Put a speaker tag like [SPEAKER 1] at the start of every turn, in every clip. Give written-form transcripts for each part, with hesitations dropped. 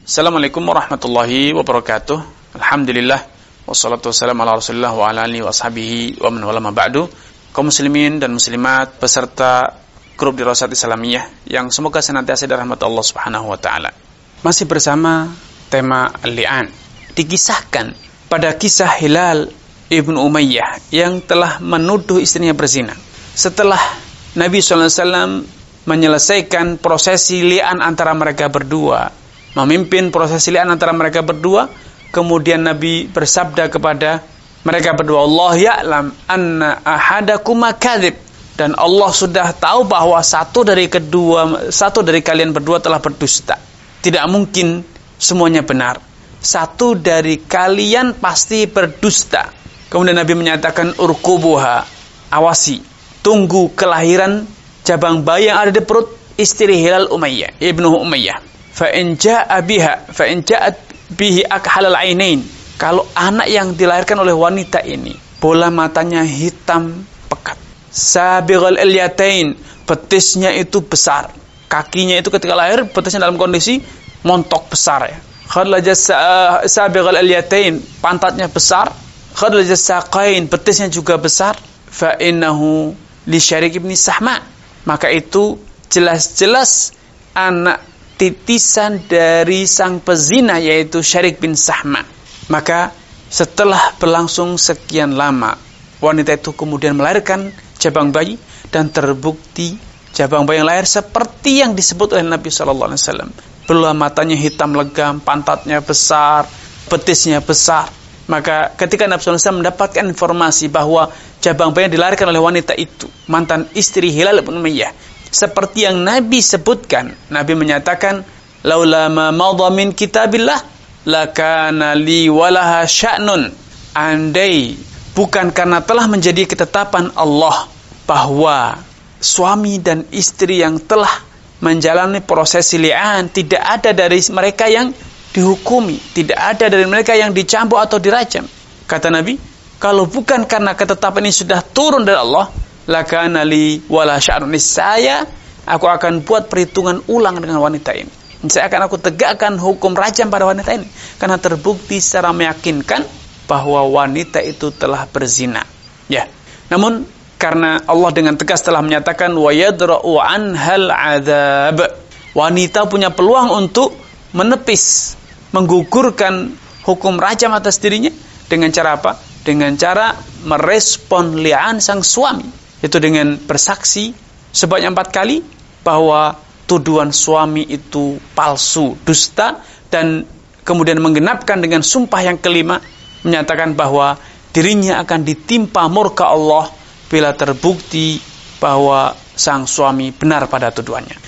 [SPEAKER 1] Assalamualaikum warahmatullahi wabarakatuh. Alhamdulillah wassalatu wassalamu ala Rasulillah wa ala alihi wa ashabihi wa man wala ma ba'du. Kaum muslimin dan muslimat peserta grup Dirasat Islamiyah yang semoga senantiasa dirahmati Allah Subhanahu wa taala. Masih bersama tema al-li'an. Dikisahkan pada kisah Hilal ibn Umayyah yang telah menuduh istrinya berzina. Setelah Nabi SAW menyelesaikan prosesi li'an antara mereka berdua, memimpin prosesi li'an antara mereka berdua, kemudian Nabi bersabda kepada mereka berdua, Allah ya'lam anna ahadakuma kadzib, dan Allah sudah tahu bahwa satu dari kalian berdua telah berdusta. Tidak mungkin semuanya benar. Satu dari kalian pasti berdusta. Kemudian Nabi menyatakan urkubuha, awasi, tunggu kelahiran jabang bayi yang ada di perut istri Hilal Umayyah, ibnu Umayyah. Fa in ja'at bihi akhalal ainain. Kalau anak yang dilahirkan oleh wanita ini bola matanya hitam pekat, sabighal ilyatain, betisnya itu besar, kakinya itu ketika lahir betisnya dalam kondisi montok besar ya. Khadlajas sabighal ilyatain, pantatnya besar, khadlajas saqain, betisnya juga besar. Fa innahu li Syarik bin Sahma, maka itu jelas-jelas anak titisan dari sang pezina yaitu Syarik bin Sahma. Maka setelah berlangsung sekian lama, wanita itu kemudian melahirkan jabang bayi dan terbukti jabang bayi yang lahir seperti yang disebut oleh Nabi SAW. Bola matanya hitam legam, pantatnya besar, betisnya besar. Maka ketika Nabi SAW mendapatkan informasi bahwa jabang bayi yang dilahirkan oleh wanita itu mantan istri Hilal bin Umayyah, seperti yang Nabi sebutkan, Nabi menyatakan, laula ma madha min kitabillah lakana li walaha sya'nun. Andai bukan karena telah menjadi ketetapan Allah bahwa suami dan istri yang telah menjalani proses li'an, tidak ada dari mereka yang dihukumi, tidak ada dari mereka yang dicambuk atau dirajam. Kata Nabi, kalau bukan karena ketetapan ini sudah turun dari Allah, lakana li wala sya'run, aku akan buat perhitungan ulang dengan wanita ini. Saya akan aku tegakkan hukum rajam pada wanita ini karena terbukti secara meyakinkan bahwa wanita itu telah berzina. Ya. Namun karena Allah dengan tegas telah menyatakan wa yadra'u anhal adzab, wanita punya peluang untuk menepis, menggugurkan hukum rajam atas dirinya dengan cara apa? Dengan cara merespon li'an sang suami, itu dengan bersaksi sebanyak 4 kali bahwa tuduhan suami itu palsu, dusta, dan kemudian menggenapkan dengan sumpah yang kelima menyatakan bahwa dirinya akan ditimpa murka Allah bila terbukti bahwa sang suami benar pada tuduhannya.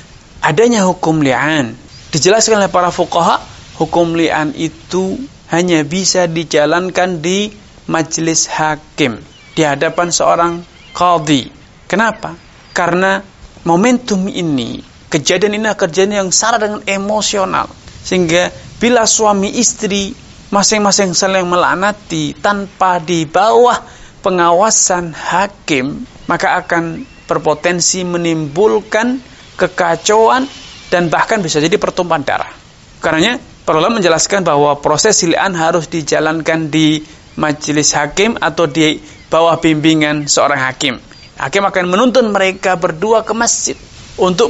[SPEAKER 1] Adanya hukum li'an dijelaskan oleh para fuqaha, hukum li'an itu hanya bisa dijalankan di majelis hakim, di hadapan seorang qadhi. Kenapa? Karena momentum ini, kejadian ini adalah kejadian yang syarat dengan emosional, sehingga bila suami istri masing-masing saling melaknati tanpa di bawah pengawasan hakim, maka akan berpotensi menimbulkan kekacauan dan bahkan bisa jadi pertumpahan darah. Karenanya para ulama menjelaskan bahwa proses li'an harus dijalankan di majelis hakim atau di bawah bimbingan seorang hakim. Hakim akan menuntun mereka berdua ke masjid untuk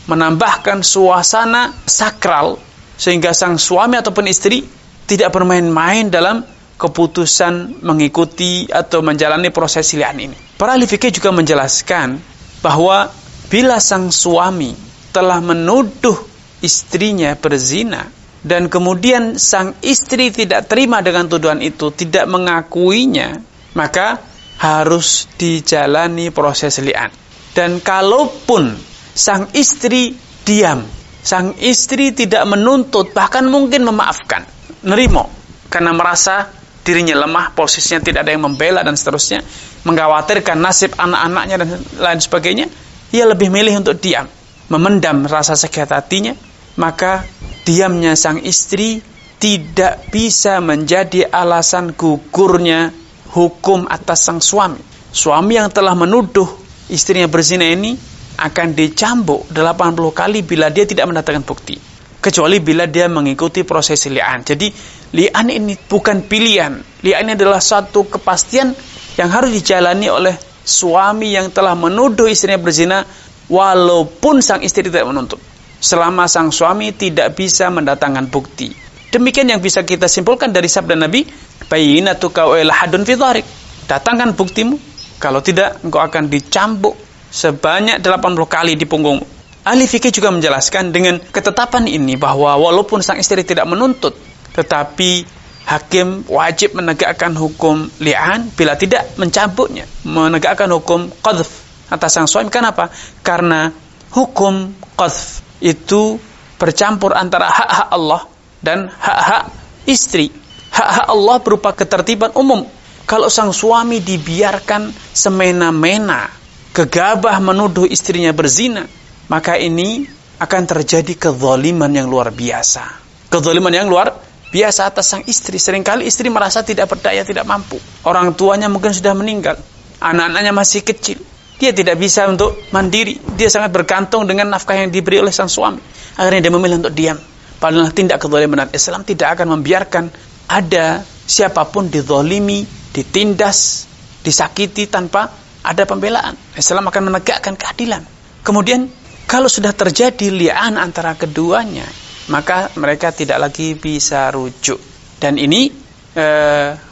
[SPEAKER 1] menambahkan suasana sakral sehingga sang suami ataupun istri tidak bermain-main dalam keputusan mengikuti atau menjalani proses li'an ini. Para ahli fikih juga menjelaskan bahwa bila sang suami telah menuduh istrinya berzina dan kemudian sang istri tidak terima dengan tuduhan itu, tidak mengakuinya, maka harus dijalani proses li'an. Dan kalaupun sang istri diam, sang istri tidak menuntut, bahkan mungkin memaafkan, nerimo, karena merasa dirinya lemah, posisinya tidak ada yang membela dan seterusnya, mengkhawatirkan nasib anak-anaknya dan lain sebagainya, ia lebih milih untuk diam, memendam rasa sakit hatinya, maka diamnya sang istri tidak bisa menjadi alasan gugurnya hukum atas sang suami. Suami yang telah menuduh istrinya berzina ini akan dicambuk 80 kali bila dia tidak mendatangkan bukti. kecuali bila dia mengikuti proses li'an. Jadi li'an ini bukan pilihan. Li'an ini adalah suatu kepastian yang harus dijalani oleh suami yang telah menuduh istrinya berzina walaupun sang istri tidak menuntut. Selama sang suami tidak bisa mendatangkan bukti. Demikian yang bisa kita simpulkan dari sabda Nabi, bayyinatuka wa lahadun fi dharik. Datangkan buktimu, kalau tidak engkau akan dicambuk sebanyak 80 kali di punggungmu. Ahli fikih juga menjelaskan dengan ketetapan ini bahwa walaupun sang istri tidak menuntut, tetapi hakim wajib menegakkan hukum li'an bila tidak mencambuknya, menegakkan hukum qadhf atas sang suami. Kenapa? Karena hukum qadhf itu bercampur antara hak-hak Allah dan hak-hak istri. Hak-hak Allah berupa ketertiban umum. Kalau sang suami dibiarkan semena-mena, gegabah menuduh istrinya berzina, maka ini akan terjadi kezaliman yang luar biasa. Kezaliman yang luar biasa atas sang istri. Seringkali istri merasa tidak berdaya, tidak mampu. Orang tuanya mungkin sudah meninggal, anak-anaknya masih kecil. Dia tidak bisa untuk mandiri. Dia sangat bergantung dengan nafkah yang diberi oleh sang suami. Akhirnya dia memilih untuk diam. Padahal tindak kezaliman Islam tidak akan membiarkan ada siapapun dizalimi, ditindas, disakiti tanpa ada pembelaan. Islam akan menegakkan keadilan. Kemudian kalau sudah terjadi li'an antara keduanya, maka mereka tidak lagi bisa rujuk. Dan ini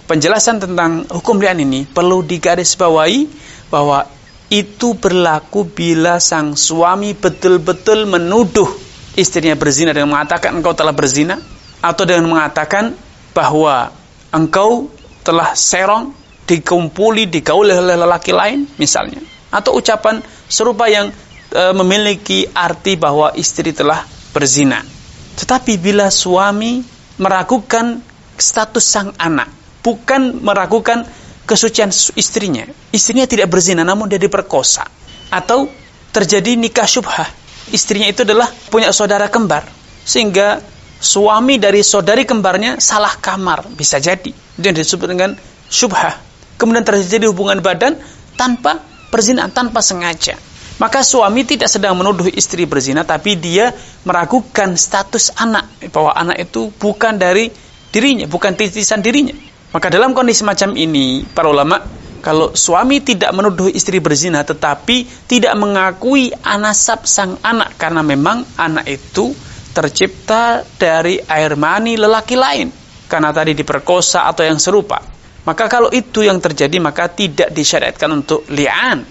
[SPEAKER 1] penjelasan tentang hukum li'an ini perlu digarisbawahi bahwa itu berlaku bila sang suami betul-betul menuduh istrinya berzina dengan mengatakan engkau telah berzina, atau dengan mengatakan bahwa engkau telah serong, dikumpuli, digauli oleh lelaki lain misalnya, atau ucapan serupa yang memiliki arti bahwa istri telah berzina. Tetapi bila suami meragukan status sang anak, bukan meragukan kesucian istrinya tidak berzina namun dia diperkosa, atau terjadi nikah syubhah, istrinya itu adalah punya saudara kembar, sehingga suami dari saudari kembarnya salah kamar, bisa jadi itu yang disebut dengan syubhah. Kemudian terjadi hubungan badan tanpa perzinaan, tanpa sengaja. Maka suami tidak sedang menuduh istri berzina, tapi dia meragukan status anak, bahwa anak itu bukan dari dirinya, bukan titisan dirinya. Maka dalam kondisi macam ini, para ulama, kalau suami tidak menuduh istri berzina, tetapi tidak mengakui nasab sang anak, karena memang anak itu tercipta dari air mani lelaki lain, karena tadi diperkosa atau yang serupa. Maka kalau itu yang terjadi, maka tidak disyariatkan untuk li'an.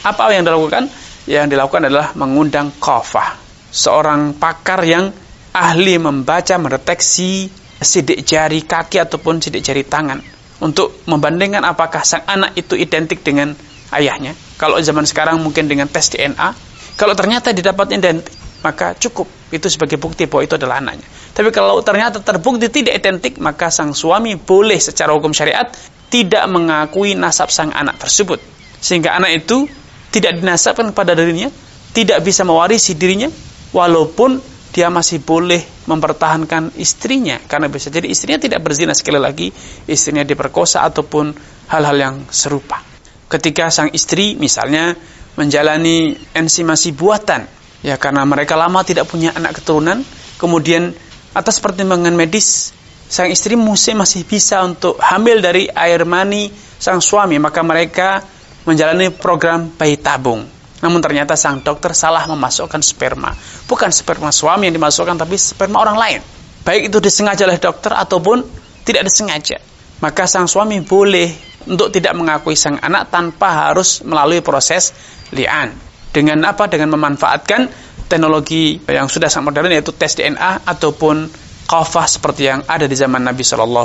[SPEAKER 1] Apa yang dilakukan? Yang dilakukan adalah mengundang qafah, seorang pakar yang ahli membaca, mendeteksi sidik jari kaki ataupun sidik jari tangan, untuk membandingkan apakah sang anak itu identik dengan ayahnya. Kalau zaman sekarang mungkin dengan tes DNA. Kalau ternyata didapat identik, maka cukup itu sebagai bukti bahwa itu adalah anaknya. Tapi kalau ternyata terbukti tidak identik, maka sang suami boleh secara hukum syariat tidak mengakui nasab sang anak tersebut, sehingga anak itu tidak dinasabkan kepada dirinya, tidak bisa mewarisi dirinya, walaupun dia masih boleh mempertahankan istrinya, karena bisa jadi istrinya tidak berzina, sekali lagi istrinya diperkosa ataupun hal-hal yang serupa. Ketika sang istri misalnya menjalani ensimasi buatan, ya karena mereka lama tidak punya anak keturunan, kemudian atas pertimbangan medis sang istri masih bisa untuk hamil dari air mani sang suami, maka mereka menjalani program bayi tabung. Namun ternyata sang dokter salah memasukkan sperma. Bukan sperma suami yang dimasukkan, tapi sperma orang lain. Baik itu disengaja oleh dokter ataupun tidak disengaja. Maka sang suami boleh untuk tidak mengakui sang anak tanpa harus melalui proses li'an. Dengan apa? Dengan memanfaatkan teknologi yang sudah sangat modern, yaitu tes DNA ataupun qafah seperti yang ada di zaman Nabi SAW.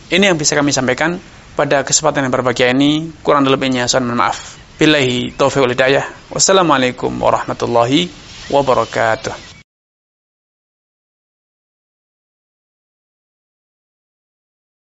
[SPEAKER 1] Ini yang bisa kami sampaikan pada kesempatan yang berbahagia ini. Kurang lebihnya saya mohon maaf. Billahi taufiq wal hidayah. Wassalamualaikum warahmatullahi wabarakatuh.